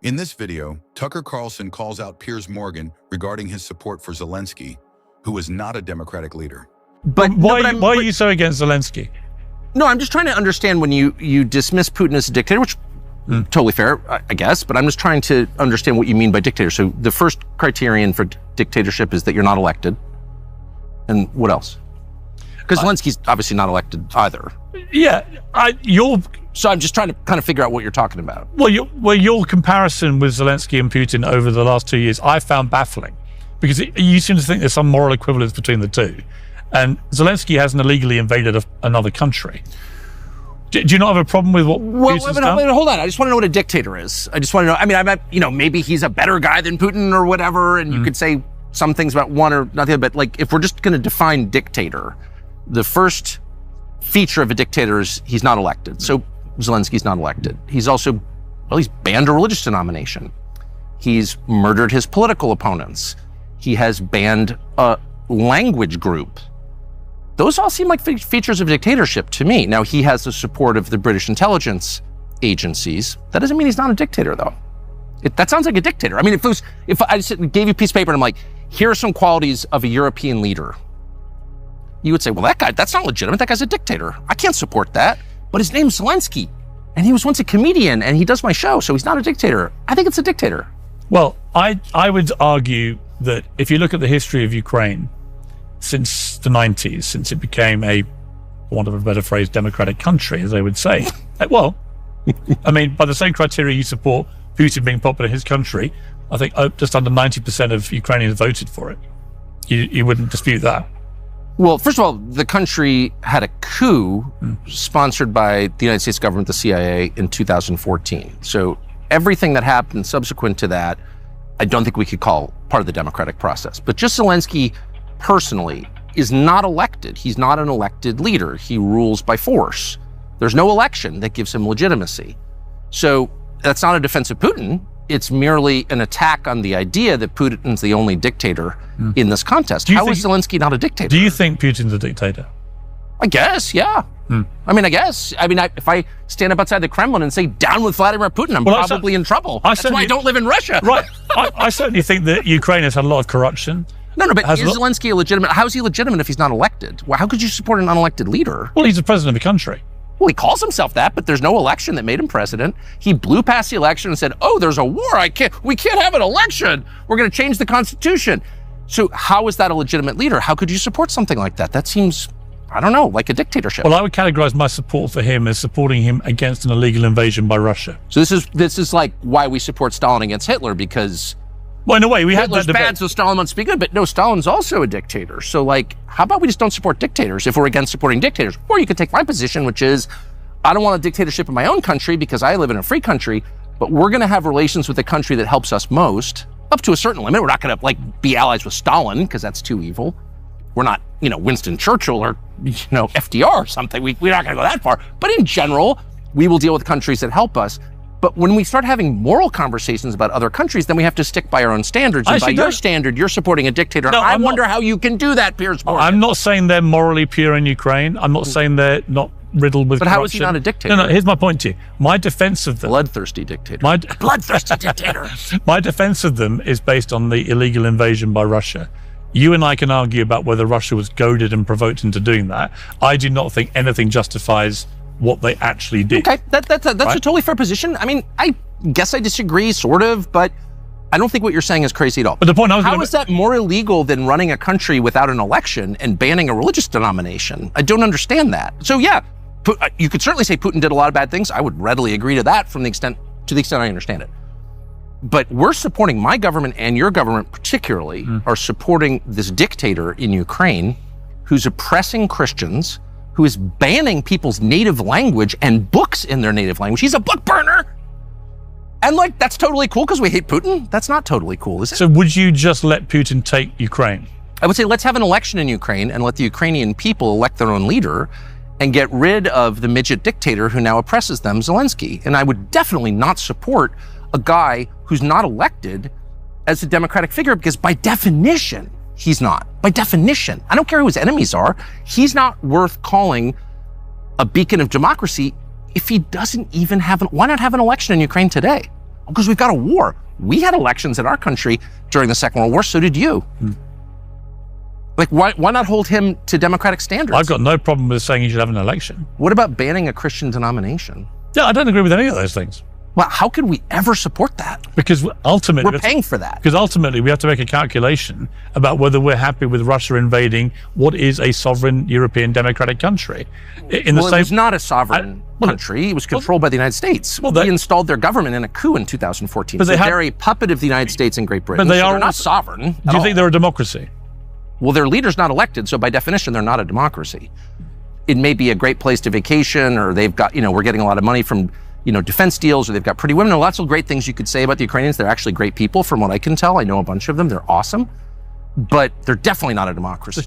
In this video, Tucker Carlson calls out Piers Morgan regarding his support for Zelensky, who is not a democratic leader. But why are you so against Zelensky? No, I'm just trying to understand when you dismiss Putin as a dictator, which totally fair, I guess, but I'm just trying to understand what you mean by dictator. So the first criterion for dictatorship is that you're not elected. And what else? Because Zelensky's obviously not elected either. Yeah, So I'm just trying to kind of figure out what you're talking about. Well, your comparison with Zelensky and Putin over the last 2 years, I found baffling, because you seem to think there's some moral equivalence between the two. And Zelensky hasn't illegally invaded another country. Do you not have a problem with what Putin's done? Hold on. I just want to know what a dictator is. I just want to know. Maybe he's a better guy than Putin or whatever, and you could say some things about one or not the other. But like, if we're just going to define dictator, the first feature of a dictator is he's not elected. So Zelensky's not elected. He's also, he's banned a religious denomination. He's murdered his political opponents. He has banned a language group. Those all seem like features of dictatorship to me. Now, he has the support of the British intelligence agencies. That doesn't mean he's not a dictator, though. That sounds like a dictator. I mean, if I just gave you a piece of paper and I'm like, here are some qualities of a European leader, you would say, well, that guy, that's not legitimate. That guy's a dictator. I can't support that. But his name's Zelensky, and he was once a comedian, and he does my show, so he's not a dictator. I think it's a dictator. Well, I would argue that if you look at the history of Ukraine, since the 90s, since it became a, for want of a better phrase, democratic country, as they would say. Well, I mean, by the same criteria you support Putin being popular in his country, I think just under 90% of Ukrainians voted for it. You wouldn't dispute that. Well, first of all, the country had a coup sponsored by the United States government, the CIA, in 2014. So everything that happened subsequent to that, I don't think we could call part of the democratic process. But just Zelensky personally is not elected. He's not an elected leader. He rules by force. There's no election that gives him legitimacy. So that's not a defense of Putin. It's merely an attack on the idea that Putin's the only dictator in this contest. How is Zelensky not a dictator? Do you think Putin's a dictator? I guess, yeah. I mean, if I stand up outside the Kremlin and say, down with Vladimir Putin, I'm probably in trouble. That's why I don't live in Russia. Right. I certainly think that Ukraine has had a lot of corruption. No, but is Zelensky illegitimate? How is he legitimate if he's not elected? Well, how could you support an unelected leader? Well, he's the president of the country. Well, he calls himself that, but there's no election that made him president. He blew past the election and said, oh, there's a war. We can't have an election. We're going to change the Constitution. So how is that a legitimate leader? How could you support something like that? That seems, I don't know, like a dictatorship. Well, I would categorize my support for him as supporting him against an illegal invasion by Russia. So this is like why we support Stalin against Hitler, because well, in a way, we had Hitler's that debate. bad, so Stalin must be good. But no, Stalin's also a dictator. So like, how about we just don't support dictators if we're against supporting dictators? Or you could take my position, which is, I don't want a dictatorship in my own country because I live in a free country, but we're going to have relations with the country that helps us most up to a certain limit. We're not going to be allies with Stalin because that's too evil. We're not, Winston Churchill or, FDR or something. We're not going to go that far. But in general, we will deal with countries that help us. But when we start having moral conversations about other countries, then we have to stick by our own standards. And by your standard, you're supporting a dictator. No, I wonder how you can do that, Piers Morgan. I'm not saying they're morally pure in Ukraine. I'm not saying they're not riddled with corruption. But how is he not a dictator? No, here's my point to you. My defense of them... Bloodthirsty dictator. Bloodthirsty dictator. My defense of them is based on the illegal invasion by Russia. You and I can argue about whether Russia was goaded and provoked into doing that. I do not think anything justifies what they actually did. Okay, that's a totally fair position. I mean, I guess I disagree, sort of, but I don't think what you're saying is crazy at all. But the point how is that more illegal than running a country without an election and banning a religious denomination? I don't understand that. So yeah, you could certainly say Putin did a lot of bad things. I would readily agree to that to the extent I understand it. But we're supporting, my government and your government particularly, are supporting this dictator in Ukraine who's oppressing Christians, who is banning people's native language and books in their native language. He's a book burner. And that's totally cool because we hate Putin? That's not totally cool, is it? So would you just let Putin take Ukraine? I would say let's have an election in Ukraine and let the Ukrainian people elect their own leader and get rid of the midget dictator who now oppresses them, Zelensky. And I would definitely not support a guy who's not elected as a democratic figure because by definition, he's not. By definition, I don't care who his enemies are. He's not worth calling a beacon of democracy if he doesn't even why not have an election in Ukraine today? Because we've got a war. We had elections in our country during the Second World War, so did you. Like, why not hold him to democratic standards? I've got no problem with saying he should have an election. What about banning a Christian denomination? Yeah, I don't agree with any of those things. Well, how could we ever support that? Because ultimately... We're paying for that. Because ultimately we have to make a calculation about whether we're happy with Russia invading what is a sovereign European democratic country. It was not a sovereign country. It was controlled by the United States. We installed their government in a coup in 2014. So they're a puppet of the United States and Great Britain. But they're not sovereign. Do you think they're a democracy? Well, their leader's not elected, so by definition, they're not a democracy. It may be a great place to vacation, or they've got, we're getting a lot of money from, defense deals, or they've got pretty women. There are lots of great things you could say about the Ukrainians. They're actually great people, from what I can tell. I know a bunch of them. They're awesome. But they're definitely not a democracy.